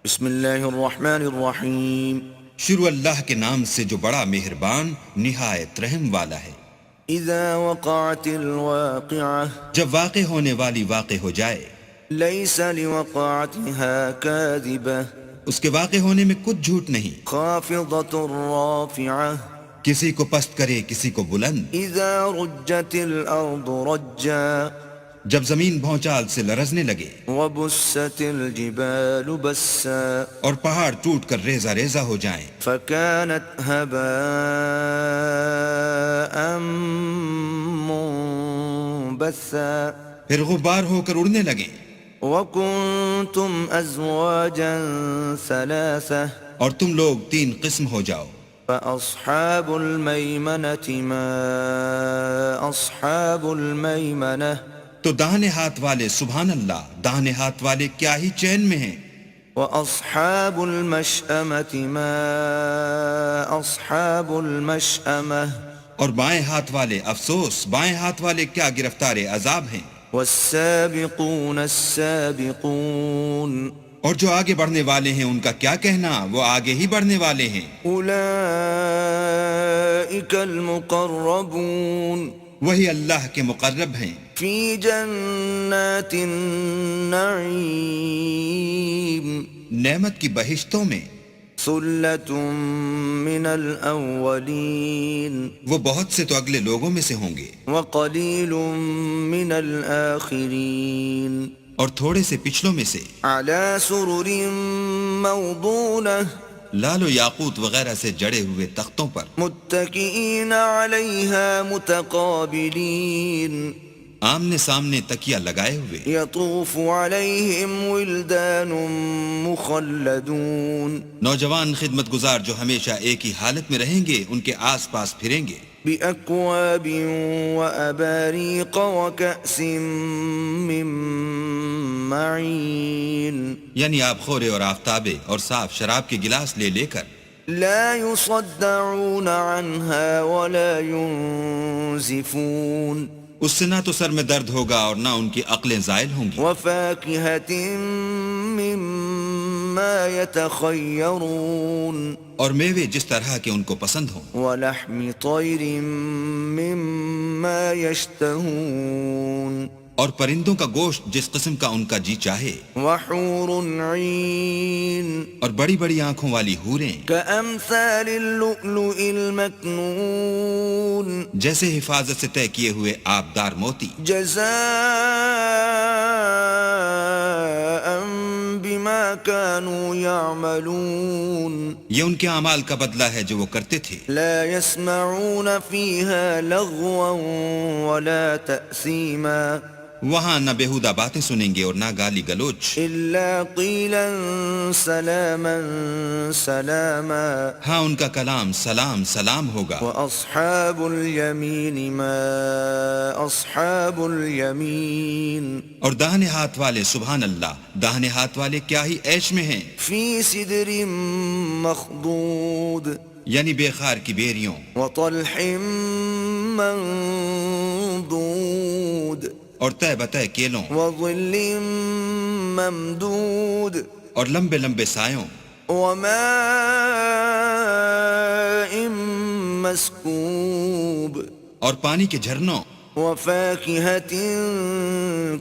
بسم اللہ الرحمن الرحیم. شروع اللہ کے نام سے جو بڑا مہربان نہایت رحم والا ہے. اذا وقعت الواقعہ جب واقع ہونے والی واقع ہو جائے، لیس لوقعتها کاذبہ اس کے واقع ہونے میں کچھ جھوٹ نہیں. خافضۃ رافعہ کسی کو پست کرے کسی کو بلند. اذا رجت الارض رجا جب زمین بھونچال سے لرزنے لگے وبست الجبال بسا اور پہاڑ ٹوٹ کر ریزہ ریزہ ہو جائیں فكانت هباء منبثا پھر غبار ہو کر اڑنے لگیں. وكنتم ازواجا ثلاثة اور تم لوگ 3 قسم ہو جاؤ. فأصحاب الميمنة ما أصحاب الميمنة تو داہنے ہاتھ والے سبحان اللہ، داہنے ہاتھ والے کیا ہی چین میں ہیں. وأصحاب المشأمة ما أصحاب المشأمة اور بائیں ہاتھ والے افسوس، بائیں ہاتھ والے کیا گرفتار عذاب ہیں. والسابقون السابقون اور جو آگے بڑھنے والے ہیں ان کا کیا کہنا، وہ آگے ہی بڑھنے والے ہیں. أولئك المقربون وہی اللہ کے مقرب ہیں. في جنات النعيم نعمت کی بہشتوں میں. ثلة من الأولين وہ بہت سے تو اگلے لوگوں میں سے ہوں گے وقليل من الآخرين اور تھوڑے سے پچھلوں میں سے. على سرر موضونة لال و یاقوت وغیرہ سے جڑے ہوئے تختوں پر. متكئين عليها متقابلين آمنے سامنے تکیہ لگائے ہوئے. يطوف عليهم ولدان مخلدون نوجوان خدمت گزار جو ہمیشہ ایک ہی حالت میں رہیں گے ان کے آس پاس پھریں گے. بأكواب وأباريق وكأس من معين یعنی آب خورے اور آفتابے اور صاف شراب کے گلاس لے لے کر. لا يصدعون عنها ولا ينزفون اس سے نہ تو سر میں درد ہوگا اور نہ ان کی عقلیں زائل ہوں گی. وفاكهة مما يتخيرون اور میوے جس طرح کے ان کو پسند ہوں. ولحم طير مما يشتهون اور پرندوں کا گوشت جس قسم کا ان کا جی چاہے. وحور عين اور بڑی بڑی آنکھوں والی حوریں كأمثال اللؤلؤ المكنون جیسے حفاظت سے طے کیے ہوئے آبدار موتی. جزاء بما كانوا يعملون یہ ان کے اعمال کا بدلہ ہے جو وہ کرتے تھے. لا يسمعون فيها لغوا ولا تأثيما وہاں نہ بےہودہ باتیں سنیں گے اور نہ گالی گلوچ. إلا قيلا سلاما سلاما ہاں ان کا کلام سلام سلام ہوگا. وأصحاب اليمين ما أصحاب اليمين اور داہنے ہاتھ والے سبحان اللہ، داہنے ہاتھ والے کیا ہی عیش میں ہیں. في سدر مخضود یعنی بے خار کی بیریوں وطلح منضود اور تہ بتہ کیلوں وظل ممدود اور لمبے لمبے سایوں وماء مسكوب اور پانی کے جھرنوں وفاكهة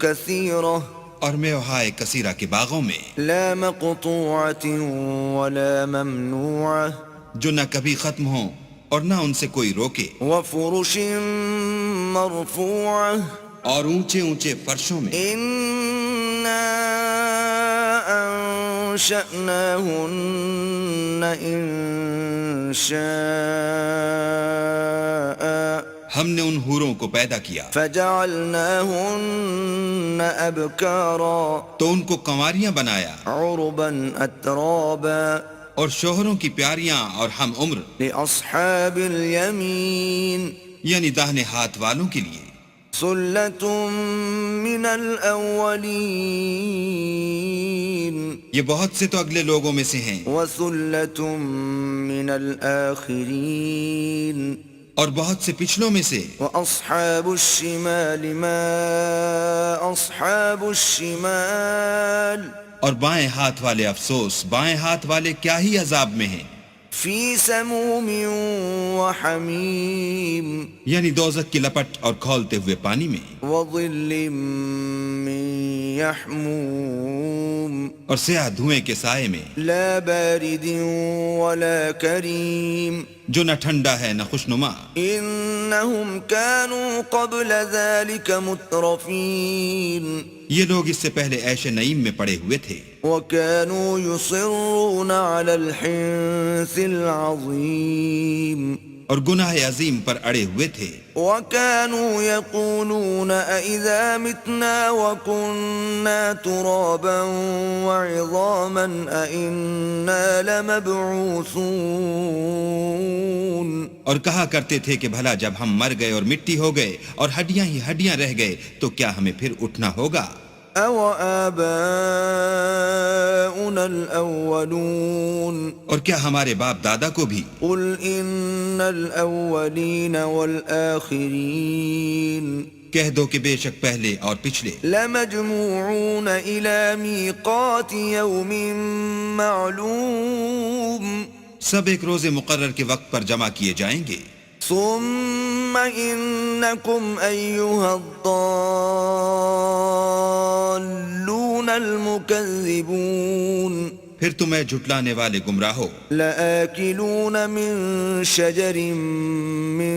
كثيرة اور میوہائے کثیرہ کے باغوں میں. لا مقطوعة ولا ممنوعة جو نہ کبھی ختم ہوں اور نہ ان سے کوئی روکے. وفرش مرفوعة اور اونچے اونچے فرشوں میں. إنا أنشأناهن إنشاء ہم نے ان حوروں کو پیدا کیا فجعلناهن أبكارا تو ان کو کنواریاں بنایا عربا أترابا اور شوہروں کی پیاریاں اور ہم عمر. لأصحاب اليمين یعنی داہنے ہاتھ والوں کے لیے. ثلة من الأولين یہ بہت سے تو اگلے لوگوں میں سے ہیں وثلة من الآخرين اور بہت سے پچھلوں میں سے. وأصحاب الشمال ما أصحاب الشمال اور بائیں ہاتھ والے افسوس، بائیں ہاتھ والے کیا ہی عذاب میں ہیں، فی سموم وحمیم یعنی دوزخ کی لپٹ اور کھولتے ہوئے پانی میں، وظل من یحموم اور سیاہ دھوئیں کے سائے میں، لا بارد ولا کریم جو نہ ٹھنڈا ہے نہ خوشنما۔ انہم كانوا قبل ذلك مترفین یہ لوگ اس سے پہلے عیش نعیم میں پڑے ہوئے تھے، وكانوا يصرون على الحنث العظيم اور گناہ عظیم پر اڑے ہوئے تھے، وكانوا يقولون أإذا متنا وكنا ترابا وعظاما أإنا لمبعوثون اور کہا کرتے تھے کہ بھلا جب ہم مر گئے اور مٹی ہو گئے اور ہڈیاں ہی ہڈیاں رہ گئے تو کیا ہمیں پھر اٹھنا ہوگا؟ أو آباؤنا الأولون اور کیا ہمارے باپ دادا کو بھی؟ قل إن الأولين والآخرين کہہ دو کہ بے شک پہلے اور پچھلے لمجموعون إلى ميقات يوم معلوم سب ایک روز مقرر کے وقت پر جمع کیے جائیں گے، ثم إنكم أيها الضالون المكذبون پھر تمہیں جھٹلانے والے گمراہو، لآكلون من شجر من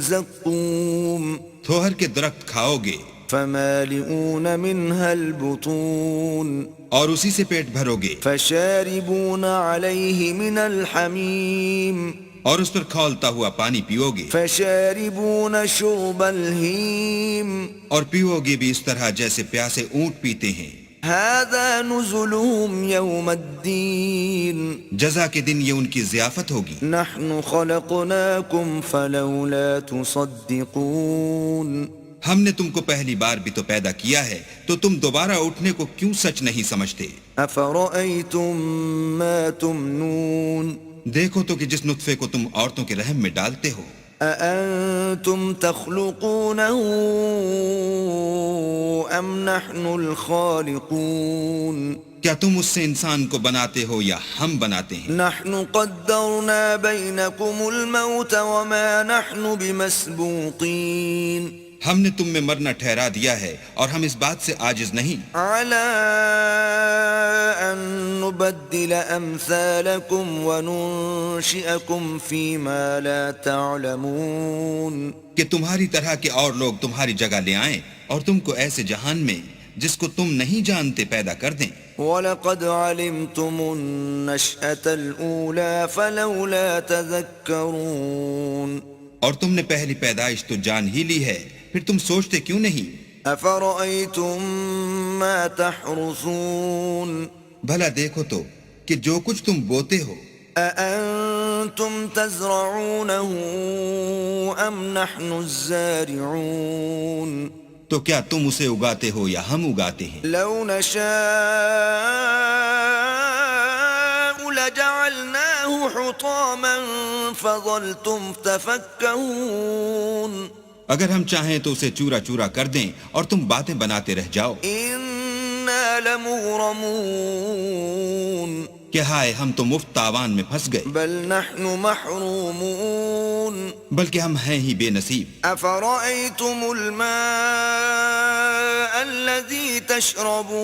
زقوم تھوہر کے درخت کھاؤ گے فمالئون منها البطون اور اسی سے پیٹ بھرو گے، فشاربون عليه من الحميم اور اس پر کھولتا ہوا پانی پیو گے، فشاربون شرب الهيم اور پیو گے بھی اس طرح جیسے پیاسے اونٹ پیتے ہیں۔ هذا نزلهم يوم الدين جزا کے دن یہ ان کی ضیافت ہوگی۔ نحن خلقناكم فلولا تصدقون ہم نے تم کو پہلی بار بھی تو پیدا کیا ہے، تو تم دوبارہ اٹھنے کو کیوں سچ نہیں سمجھتے؟ افرأيتم ما تمنون دیکھو تو کہ جس نطفے کو تم عورتوں کے رحم میں ڈالتے ہو، أأنتم تخلقونه أم نحن الخالقون کیا تم اس سے انسان کو بناتے ہو یا ہم بناتے ہیں؟ نحن قدرنا بينكم الموت وما نحن بمسبوقين ہم نے تم میں مرنا ٹھہرا دیا ہے اور ہم اس بات سے عاجز نہیں على أن نبدل أمثالكم وننشئكم فيما لا تعلمون کہ تمہاری طرح کے اور لوگ تمہاری جگہ لے آئیں اور تم کو ایسے جہان میں جس کو تم نہیں جانتے پیدا کر دیں۔ وَلَقَدْ عَلِمْتُمُ النَّشْأَةَ الْأُولَى فَلَوْلَا تَذَكَّرُونَ اور تم نے پہلی پیدائش تو جان ہی لی ہے، پھر تم سوچتے کیوں نہیں؟ أَفَرَأَيْتُم مَّا تَحْرُثُونَ بھلا دیکھو تو کہ جو کچھ تم بوتے ہو، أَأَنتُمْ تَزْرَعُونَهُ أَمْ نَحْنُ الزَّارِعُونَ تو کیا تم اسے اگاتے ہو یا ہم اگاتے ہیں؟ لَوْ نَشَاءُ لَجَعَلْنَاهُ حُطَامًا فَظَلْتُمْ تَفَكَّهُونَ اگر ہم چاہیں تو اسے چورا چورا کر دیں اور تم باتیں بناتے رہ جاؤ إِنَّا لَمُغْرَمُونَ کہ ہائے ہم تو مفت تاوان میں پھنس گئے، بل نحن محرومون بلکہ ہم ہیں ہی بے نصیب۔ أفرأيتم الماء الذي تشربون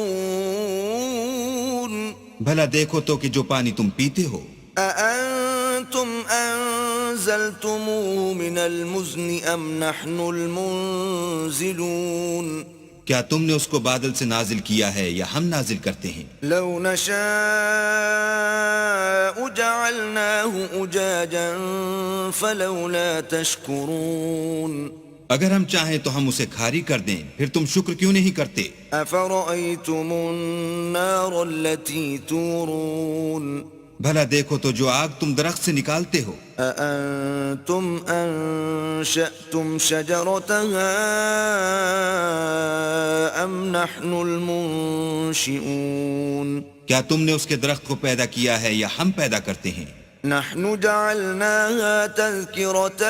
بھلا دیکھو تو کہ جو پانی تم پیتے ہو، أأنتم أنزلتموه من المزن أم نحن المنزلون کیا تم نے اس کو بادل سے نازل کیا ہے یا ہم نازل کرتے ہیں؟ لو نشاء جعلناه أجاجا فلولا تشكرون اگر ہم چاہیں تو ہم اسے کھاری کر دیں، پھر تم شکر کیوں نہیں کرتے؟ أفرأيتم النار التي تورون بھلا دیکھو تو جو آگ تم درخت سے نکالتے ہو، أأنتم أنشأتم شجرتها أم نحن المنشئون کیا تم نے اس کے درخت کو پیدا کیا ہے یا ہم پیدا کرتے ہیں؟ نحن جعلناها تذكرة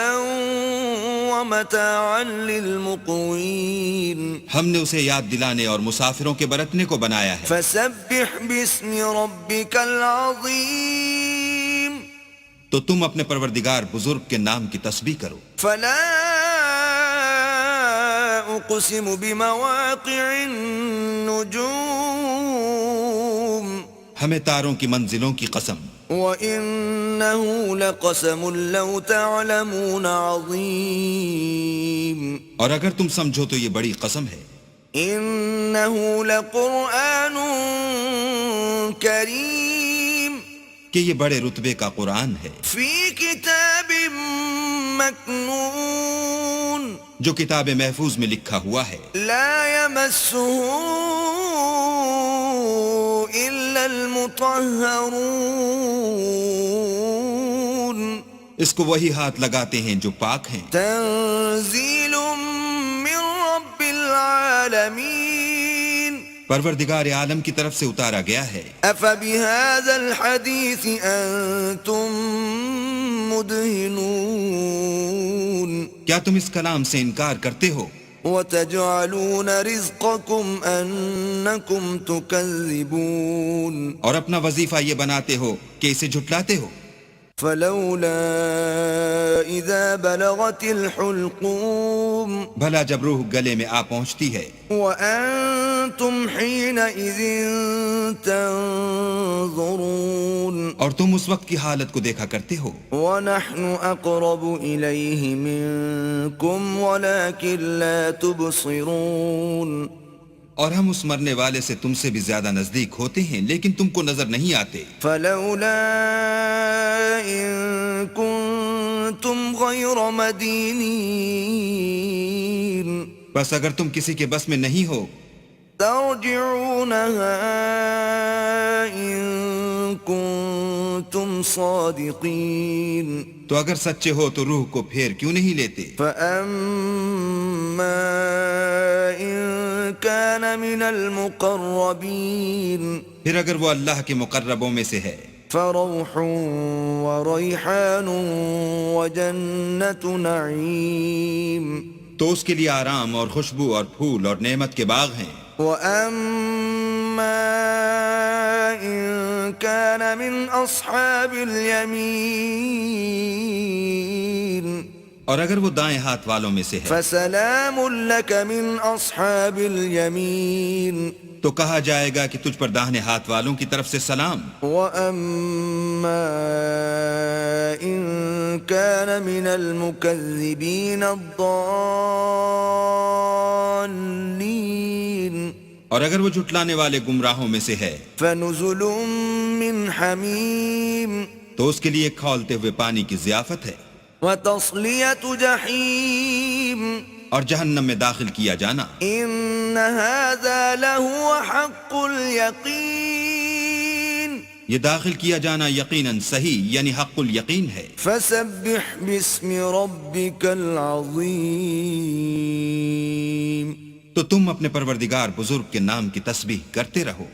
ومتاعا للمقوين ہم نے اسے یاد دلانے اور مسافروں کے برتنے کو بنایا ہے. فسبح باسم ربك العظيم تو تم اپنے پروردگار بزرگ کے نام کی تسبیح کرو. فلا اقسم بمواقع النجوم ہمیں تاروں کی منزلوں کی قسم. وَإِنَّهُ لَقَسَمٌ لَوْ تَعْلَمُونَ عَظِيمٌ اور اگر تم سمجھو تو یہ بڑی قسم ہے. إِنَّهُ لَقُرْآنٌ كَرِيمٌ کہ یہ بڑے رتبے کا قرآن ہے فِي كِتَابٍ مَّكْنُونٍ جو کتاب محفوظ میں لکھا ہوا ہے. لَا يَمَسُّهُ إِلَّا الْمُطَهَّرُونَ اس کو وہی ہاتھ لگاتے ہیں جو پاک ہیں. تنزیل من رب العالمین پروردگار عالم کی طرف سے اتارا گیا ہے. افبهذا الحدیث انتم مدہنون کیا تم اس کلام سے انکار کرتے ہو؟ وتجعلون رزقكم انکم تکذبون اور اپنا وظیفہ یہ بناتے ہو کہ اسے جھٹلاتے ہو. فلولا اذا بلغت الحلقوم بھلا جب روح گلے میں آ پہنچتی ہے وانتم حينئذ تنظرون اور تم اس وقت کی حالت کو دیکھا کرتے ہو. ونحن اقرب الیہ منکم ولکن لا تبصرون اور ہم اس مرنے والے سے تم سے بھی زیادہ نزدیک ہوتے ہیں لیکن تم کو نظر نہیں آتے. فلولا ان کنتم غیر مدینین بس اگر تم کسی کے بس میں نہیں ہو ترجعونها ان کنتم صادقین تو اگر سچے ہو تو روح کو پھیر کیوں نہیں لیتے. فاما ان كان من المقربین پھر اگر وہ اللہ کے مقربوں میں سے ہے فروح وریحان وجنت نعیم تو اس کے لیے آرام اور خوشبو اور پھول اور نعمت کے باغ ہیں. وَأَمَّا إِن كَانَ مِنْ أَصْحَابِ الْيَمِينِ اور اگر وہ دائیں ہاتھ والوں میں سے ہے فَسَلَامٌ لَكَ مِنْ أَصْحَابِ الْيَمِينِ تو کہا جائے گا کہ تجھ پر داہنے ہاتھ والوں کی طرف سے سلام. وَأَمَّا إِن كَانَ مِنَ الْمُكَذِّبِينَ الضَّالِّينَ اور اگر وہ جھٹلانے والے گمراہوں میں سے ہے فَنُزُلٌ مِّنْ حَمِيمٍ تو اس کے لیے کھولتے ہوئے پانی کی ضیافت ہے وَتَصْلِيَةُ جَحِيمٍ اور جہنم میں داخل کیا جانا. إِنَّ هَذَا لَهُوَ حَقُّ الْيَقِينِ یہ داخل کیا جانا یقیناً صحیح یعنی حق الیقین ہے. فَسَبِّحْ بِاسْمِ رَبِّكَ الْعَظِيمِ تو تم اپنے پروردگار بزرگ کے نام کی تسبیح کرتے رہو.